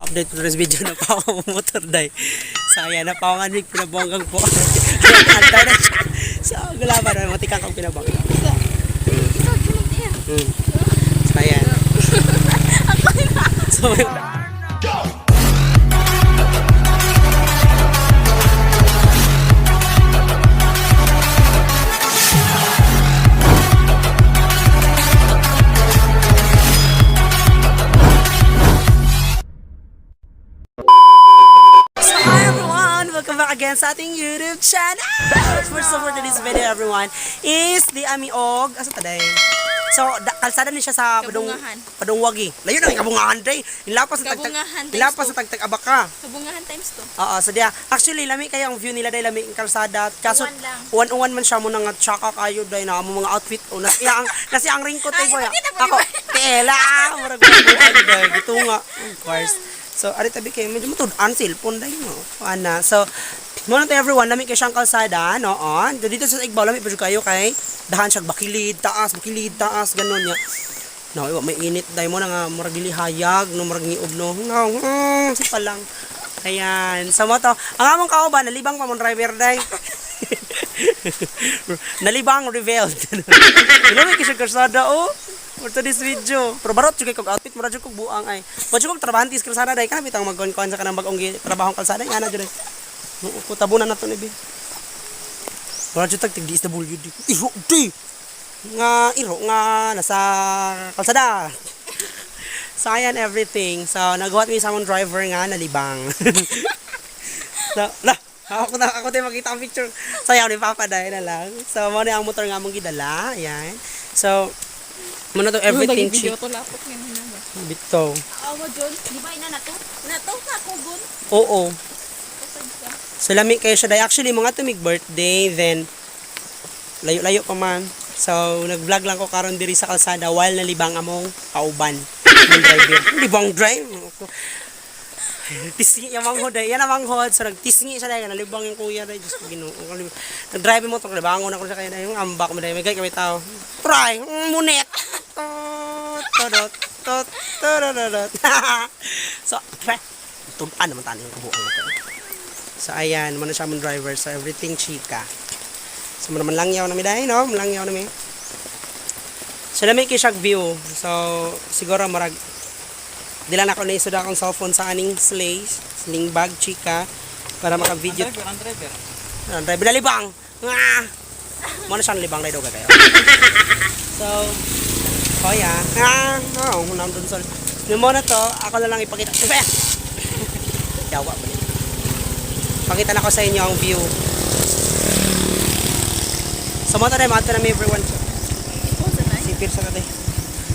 update ko rin video na pa ako motor day. Saya na pa ako nga pinabonggang po. Antay na siya. So, gulaban na matikang kang pinabonggang. Saya. So, again sa ating YouTube channel. First of all, today's video everyone is the amiog. Asa taday? So, kalsada ni siya sa padung Wague. Layo na kabungahan day. Ilapas sa tagtag abaka. Kabungahan times 2. Oo, so dia. Actually, lami kay ang view nila day lami ang kalsada. Kaso uwan man siya mo nga tsaka kayo day na mo mga outfit o nasi ang ringkot ay boy. Ako, tela, murag day gitu nga. Of course. So, ari tabi kay medyo matud-an cellphone day mo. Ana. So, muna to everyone, lami kay siyang kalsada, noon. Dito sa Igbaw, lami pa kayo kay dahan siya bakilid, taas, ganon niya. No, may init dahil mo na nga, murag hayag, no, murag niub, no. Pa lang. Ayan. So, mo to, ang among kauban, nalibang pa mong driver day. Nalibang revealed. Lami kay siyang kalsada, oh. For today's video. Pero barot juga kog outfit, mura jud kog buang ay. Wa jud kog trabahantis kalsada day, kana bitang magkuan sa kanang bagong trabahong kalsada, ana jud. Ko tabunan na to ni Bi. Wala jud tag DSWD. Iro di. Iro nga nasa kalsada. So ayan everything. So naghuwat mi sa among driver nga nalibang. So, ako tayo makita ang picture. Sayaw ni Papa dahil na lang. So mo na ang motor nga among gidala. Ayan. So muna to everything cheap. Video to lapot nga na ba? Bito. Awa John, di ba ina nato? Nato ka ko gun. Oo. So lami kayo siya. Actually, mga tumig birthday, then layo-layo pa man. So, nag-vlog lang ko karon diri sa kalsada while nalibang among kauban. Yung driver. Libang drive. Tisngi yung manghod. Yan ang manghod. So, nagtisngi siya dahil. Nalibang yung kuya dahil. Diyos ko ginoo. Nag-drive mo ito. Libangon ako siya kaya. Yung ambak mo dahil. May gay kami tao. Try. Munet. So, tulaan naman tayo yung kabuang mo. So ayan, muna siya mong driver. So everything chika. So muna manlangyaw namin dahil, no? Manlangyaw namin. So namin kisyak view. So siguro marag di lang ako naisod akong cellphone sa aning sling bag chika para maka-video. Ang driver. Ang driver na libang. Muna siyang libang na daw kayo. So, koya. Hunam dun sol. Yung muna to, ako na lang ipakita. Yawa ba? Pakita na ko sa inyo ang view. So, mo tayo, mato na everyone. Sipir sa tayo.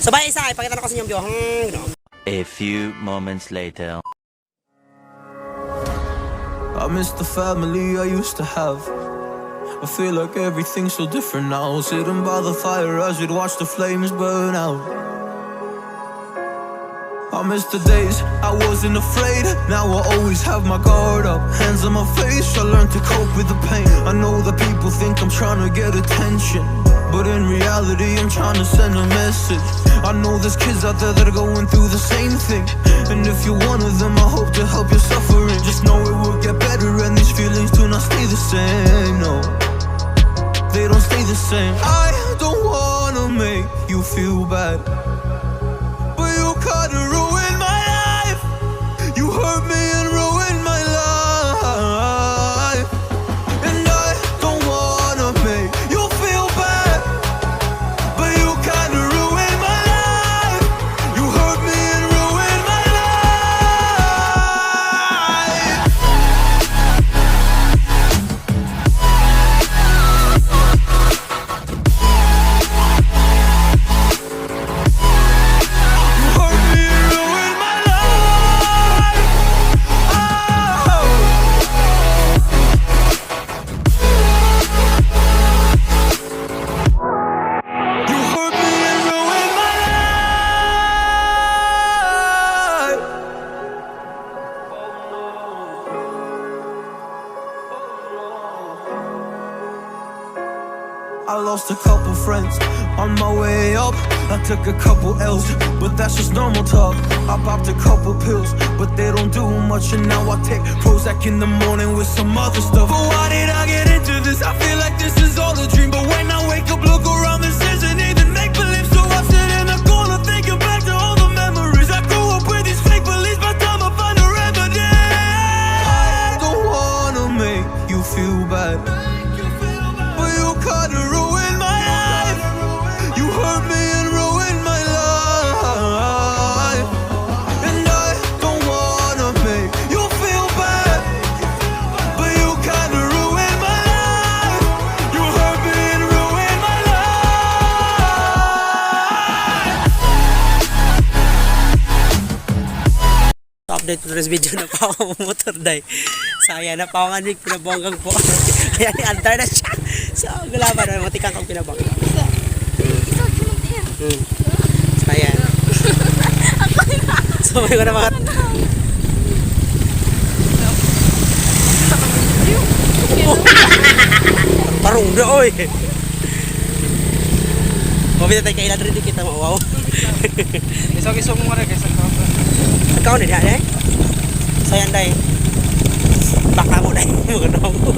So, bye isa, ipakita na ko sa inyo ang view. A few moments later. I miss the family I used to have. I feel like everything's so different now. Sitting by the fire as we'd watch the flames burn out. I miss the days I wasn't afraid. Now I always have my guard up. Hands on my face, I learned to cope with the pain. I know that people think I'm trying to get attention, but in reality I'm trying to send a message. I know there's kids out there that are going through the same thing, and if you're one of them I hope to help your suffering. Just know it will get better and these feelings do not stay the same. No, they don't stay the same. I don't wanna make you feel bad, but you kinda ruined my life. You hurt me and ruined my life, and I don't wanna make you feel bad, but you kinda ruined my life. You hurt me and ruined my life. I lost a couple friends on my way up. I took a couple L's, but that's just normal talk. I popped a couple pills, but they don't do much. And now I take Prozac in the morning with some other stuff. But why did I get into this? I feel like this is all a dream. But when I wake up, look around, this isn't even make-believe. So I sit in a corner thinking back to all the memories. I grew up with these fake beliefs, by the time I find a remedy. I don't wanna make you feel bad, but you kinda ruined my life. You hurt me and ruined my life. And I don't wanna make you feel bad, but you kinda ruined my life. You hurt me and ruined my life. Update ko rin sa video na pa ako motor day. Saya na pa ako nga nig pinabonggang po. Ayan, andar na siya. So, gulaban na matikang kong pinabang. Isa, gulong niya. Saya. So, may ko na mga... Parong na, oy! Mabita tayo kailan rin, di kita mauwaw. Isog-isog mo rin kaysa ito. Ikaw na diyan eh. Sayan day. Baka mo day. Magandang mo.